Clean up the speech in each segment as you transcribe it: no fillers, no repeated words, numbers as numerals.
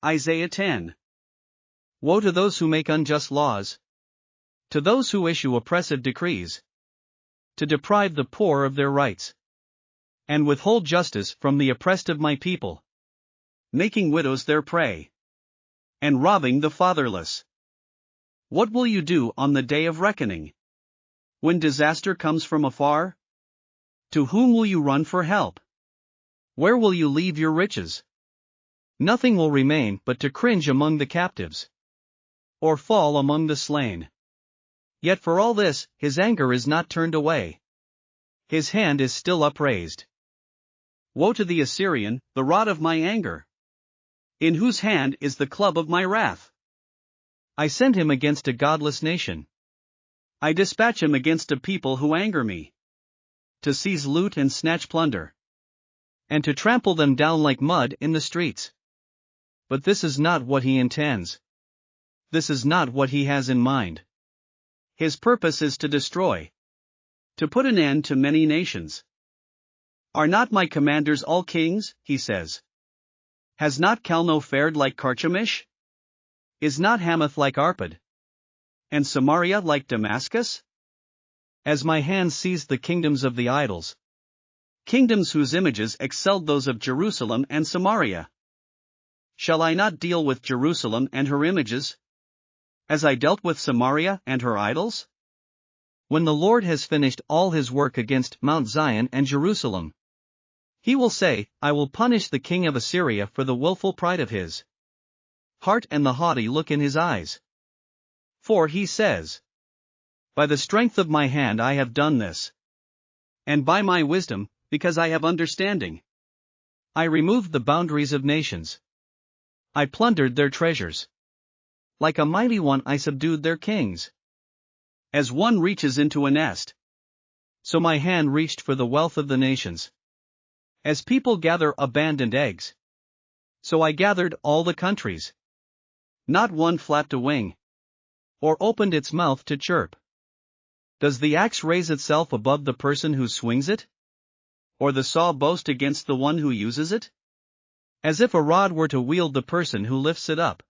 Isaiah 10. Woe to those who make unjust laws, to those who issue oppressive decrees, to deprive the poor of their rights, and withhold justice from the oppressed of my people, making widows their prey, and robbing the fatherless. What will you do on the day of reckoning, when disaster comes from afar? To whom will you run for help? Where will you leave your riches? Nothing will remain but to cringe among the captives, or fall among the slain. Yet for all this, his anger is not turned away. His hand is still upraised. Woe to the Assyrian, the rod of my anger, in whose hand is the club of my wrath. I send him against a godless nation. I dispatch him against a people who anger me, to seize loot and snatch plunder, and to trample them down like mud in the streets. But this is not what he intends. This is not what he has in mind. His purpose is to destroy, to put an end to many nations. Are not my commanders all kings, he says? Has not Calno fared like Carchemish? Is not Hamath like Arpad? And Samaria like Damascus? As my hand seized the kingdoms of the idols, kingdoms whose images excelled those of Jerusalem and Samaria. Shall I not deal with Jerusalem and her images, as I dealt with Samaria and her idols? When the Lord has finished all his work against Mount Zion and Jerusalem, he will say, I will punish the king of Assyria for the willful pride of his heart and the haughty look in his eyes. For he says, by the strength of my hand I have done this, and by my wisdom, because I have understanding, I removed the boundaries of nations. I plundered their treasures. Like a mighty one I subdued their kings. As one reaches into a nest, so my hand reached for the wealth of the nations. As people gather abandoned eggs, so I gathered all the countries. Not one flapped a wing, or opened its mouth to chirp. Does the axe raise itself above the person who swings it? Or the saw boast against the one who uses it? As if a rod were to wield the person who lifts it up,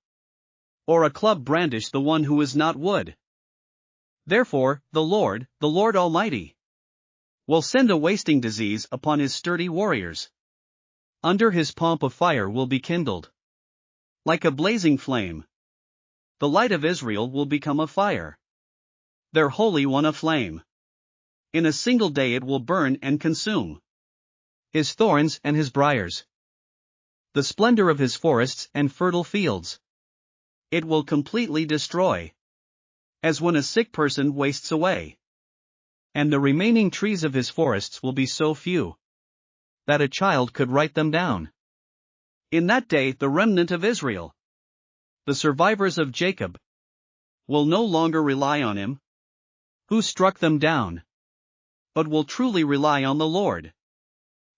or a club brandish the one who is not wood. Therefore, the Lord Almighty, will send a wasting disease upon his sturdy warriors. Under his pomp a fire will be kindled, like a blazing flame. The light of Israel will become a fire, their Holy One a flame. In a single day it will burn and consume his thorns and his briars, the splendor of his forests and fertile fields. It will completely destroy, as when a sick person wastes away. And the remaining trees of his forests will be so few, that a child could write them down. In that day the remnant of Israel, the survivors of Jacob, will no longer rely on him who struck them down, but will truly rely on the Lord,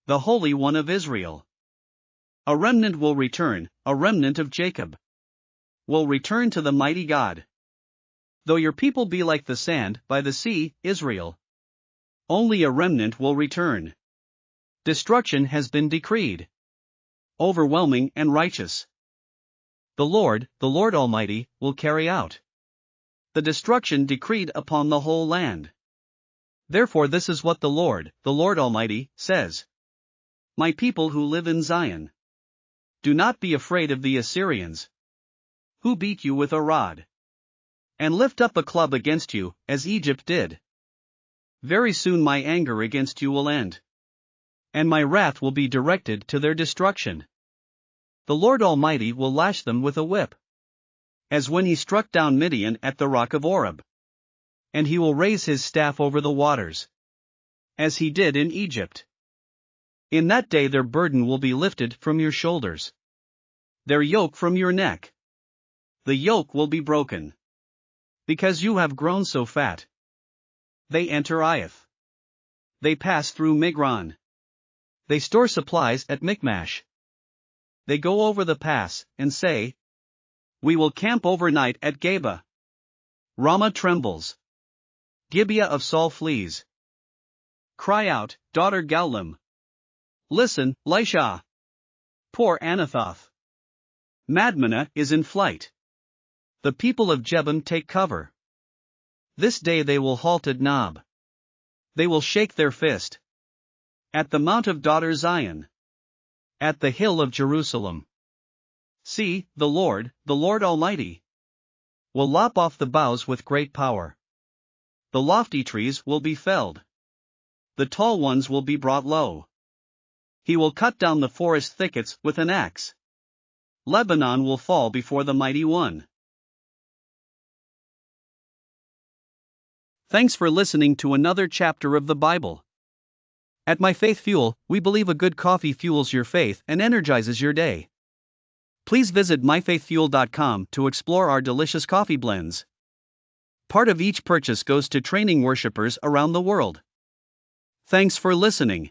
the Holy One of Israel. A remnant will return, a remnant of Jacob will return to the mighty God. Though your people be like the sand by the sea, Israel, only a remnant will return. Destruction has been decreed, overwhelming and righteous. The Lord Almighty, will carry out the destruction decreed upon the whole land. Therefore this is what the Lord Almighty, says. My people who live in Zion, do not be afraid of the Assyrians, who beat you with a rod, and lift up a club against you, as Egypt did. Very soon my anger against you will end, and my wrath will be directed to their destruction. The Lord Almighty will lash them with a whip, as when he struck down Midian at the rock of Oreb. And he will raise his staff over the waters, as he did in Egypt. In that day their burden will be lifted from your shoulders, their yoke from your neck. The yoke will be broken, because you have grown so fat. They enter Iath. They pass through Migron. They store supplies at Michmash. They go over the pass, and say, we will camp overnight at Geba. Ramah trembles. Gibeah of Saul flees. Cry out, daughter Gaulim. Listen, Laishah. Poor Anathoth. Madmenah is in flight. The people of Jebim take cover. This day they will halt at Nob. They will shake their fist. At the mount of daughter Zion. At the hill of Jerusalem. See, the Lord Almighty, will lop off the boughs with great power. The lofty trees will be felled. The tall ones will be brought low. He will cut down the forest thickets with an axe. Lebanon will fall before the mighty one. Thanks for listening to another chapter of the Bible. At My Faith Fuel, we believe a good coffee fuels your faith and energizes your day. Please visit myfaithfuel.com to explore our delicious coffee blends. Part of each purchase goes to training worshipers around the world. Thanks for listening.